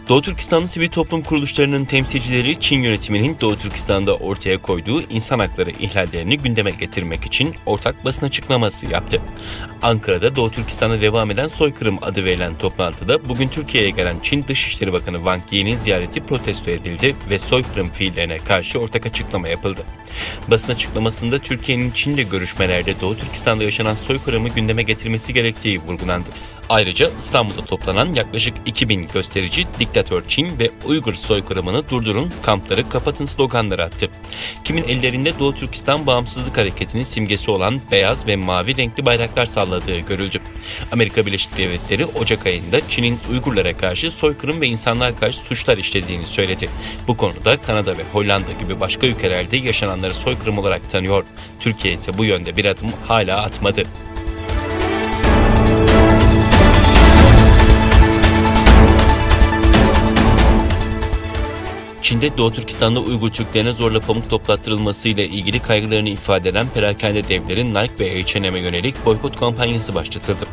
Doğu Türkistanlı sivil toplum kuruluşlarının temsilcileri Çin yönetiminin Doğu Türkistan'da ortaya koyduğu insan hakları ihlallerini gündeme getirmek için ortak basın açıklaması yaptı. Ankara'da Doğu Türkistan'da devam eden soykırım adı verilen toplantıda bugün Türkiye'ye gelen Çin Dışişleri Bakanı Wang Yi'nin ziyareti protesto edildi ve soykırım fiillerine karşı ortak açıklama yapıldı. Basın açıklamasında Türkiye'nin Çin'le görüşmelerde Doğu Türkistan'da yaşanan soykırımı gündeme getirmesi gerektiği vurgulandı. Ayrıca İstanbul'da toplanan yaklaşık 2000 gösterici diktatör Çin ve Uygur soykırımını durdurun, kampları kapatın sloganları attı. Kimin ellerinde Doğu Türkistan Bağımsızlık Hareketi'nin simgesi olan beyaz ve mavi renkli bayraklar salladığı görüldü. Amerika Birleşik Devletleri Ocak ayında Çin'in Uygurlara karşı soykırım ve insanlığa karşı suçlar işlediğini söyledi. Bu konuda Kanada ve Hollanda gibi başka ülkelerde yaşananları soykırım olarak tanıyor. Türkiye ise bu yönde bir adım hala atmadı. Çin'de Doğu Türkistan'da Uygur Türklerine zorla pamuk toplattırılmasıyla ilgili kaygılarını ifade eden perakende devlerin Nike ve H&M'e yönelik boykot kampanyası başlatıldı.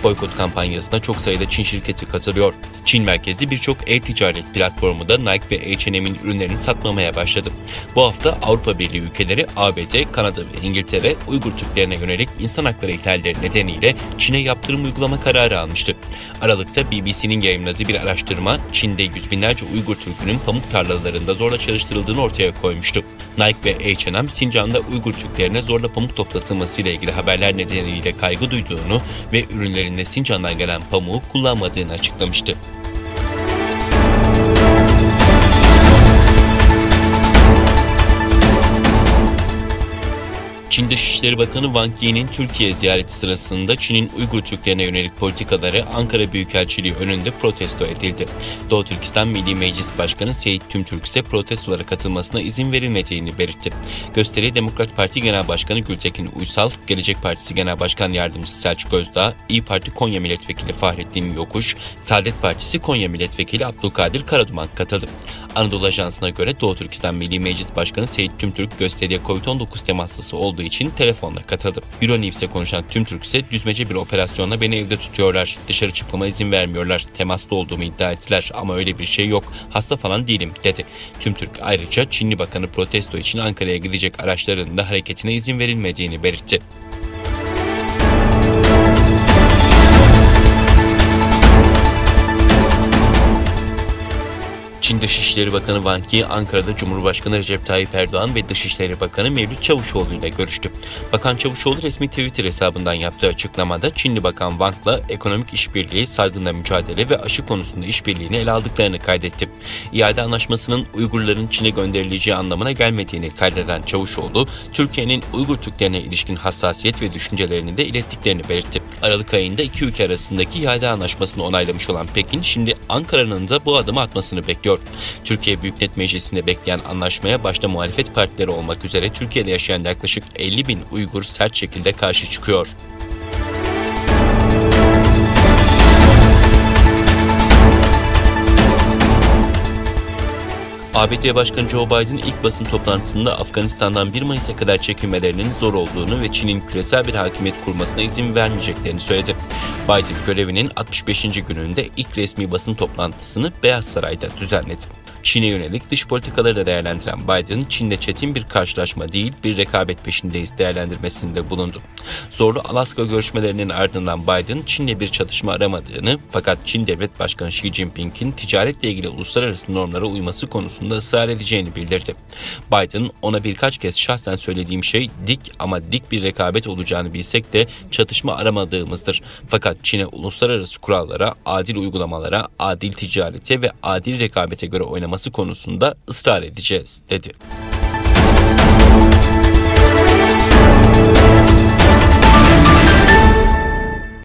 Boykot kampanyasına çok sayıda Çin şirketi katılıyor. Çin merkezli birçok e-ticaret platformu da Nike ve H&M'in ürünlerini satmamaya başladı. Bu hafta Avrupa Birliği ülkeleri ABD, Kanada ve İngiltere Uygur Türklerine yönelik insan hakları ihlalleri nedeniyle Çin'e yaptırım uygulama kararı almıştı. Aralıkta BBC'nin yayımladığı bir araştırma Çin'de yüz binlerce Uygur Türk'ünün pamuk tarlalarında zorla çalıştırıldığını ortaya koymuştu. Nike ve H&M, Sincan'da Uygur Türklerine zorla pamuk toplatılmasıyla ilgili haberler nedeniyle kaygı duyduğunu ve ürünlerinde Sincan'dan gelen pamuğu kullanmadığını açıklamıştı. Çin Dışişleri Bakanı Wang Yi'nin Türkiye ziyareti sırasında Çin'in Uygur Türklerine yönelik politikaları Ankara Büyükelçiliği önünde protesto edildi. Doğu Türkistan Milli Meclis Başkanı Seyit Tümtürk ise protestolara katılmasına izin verilmediğini belirtti. Gösteriye Demokrat Parti Genel Başkanı Gültekin Uysal, Gelecek Partisi Genel Başkan Yardımcısı Selçuk Özdağ, İYİ Parti Konya Milletvekili Fahrettin Yokuş, Saadet Partisi Konya Milletvekili Abdülkadir Karaduman katıldı. Anadolu Ajansı'na göre Doğu Türkistan Milli Meclis Başkanı Seyit Tümtürk gösteriye COVID-19 temaslısı olduğu için telefonla katıldı. Euronews'e konuşan Tümtürk ise düzmece bir operasyonla beni evde tutuyorlar, dışarı çıkmama izin vermiyorlar, temaslı olduğumu iddia ettiler ama öyle bir şey yok, hasta falan değilim dedi. Tümtürk ayrıca Çinli Bakanı protesto için Ankara'ya gidecek araçların da hareketine izin verilmediğini belirtti. Çin Dışişleri Bakanı Wang Yi, Ankara'da Cumhurbaşkanı Recep Tayyip Erdoğan ve Dışişleri Bakanı Mevlüt Çavuşoğlu ile görüştü. Bakan Çavuşoğlu resmi Twitter hesabından yaptığı açıklamada Çinli Bakan Wang'la ekonomik işbirliği, salgınla mücadele ve aşı konusunda işbirliğini ele aldıklarını kaydetti. İade anlaşmasının Uygurların Çin'e gönderileceği anlamına gelmediğini kaydeden Çavuşoğlu, Türkiye'nin Uygur Türklerine ilişkin hassasiyet ve düşüncelerini de ilettiklerini belirtti. Aralık ayında iki ülke arasındaki iade anlaşmasını onaylamış olan Pekin, şimdi Ankara'nın da bu adımı atmasını bekliyor. Türkiye Büyük Millet Meclisi'nde bekleyen anlaşmaya başta muhalefet partileri olmak üzere Türkiye'de yaşayan yaklaşık 50 bin Uygur sert şekilde karşı çıkıyor. ABD Başkanı Joe Biden ilk basın toplantısında Afganistan'dan 1 Mayıs'a kadar çekilmelerinin zor olduğunu ve Çin'in küresel bir hakimiyet kurmasına izin vermeyeceklerini söyledi. Biden görevinin 65. gününde ilk resmi basın toplantısını Beyaz Saray'da düzenledi. Çin'e yönelik dış politikaları da değerlendiren Biden, Çin'le çetin bir karşılaşma değil, bir rekabet peşindeyiz değerlendirmesinde bulundu. Zorlu Alaska görüşmelerinin ardından Biden, Çin'le bir çatışma aramadığını, fakat Çin Devlet Başkanı Xi Jinping'in ticaretle ilgili uluslararası normlara uyması konusunda ısrar edeceğini bildirdi. Biden, ona birkaç kez şahsen söylediğim şey dik ama dik bir rekabet olacağını bilsek de çatışma aramadığımızdır. Fakat Çin'e uluslararası kurallara, adil uygulamalara, adil ticarete ve adil rekabete göre oynaması konusunda ısrar edeceğiz, dedi.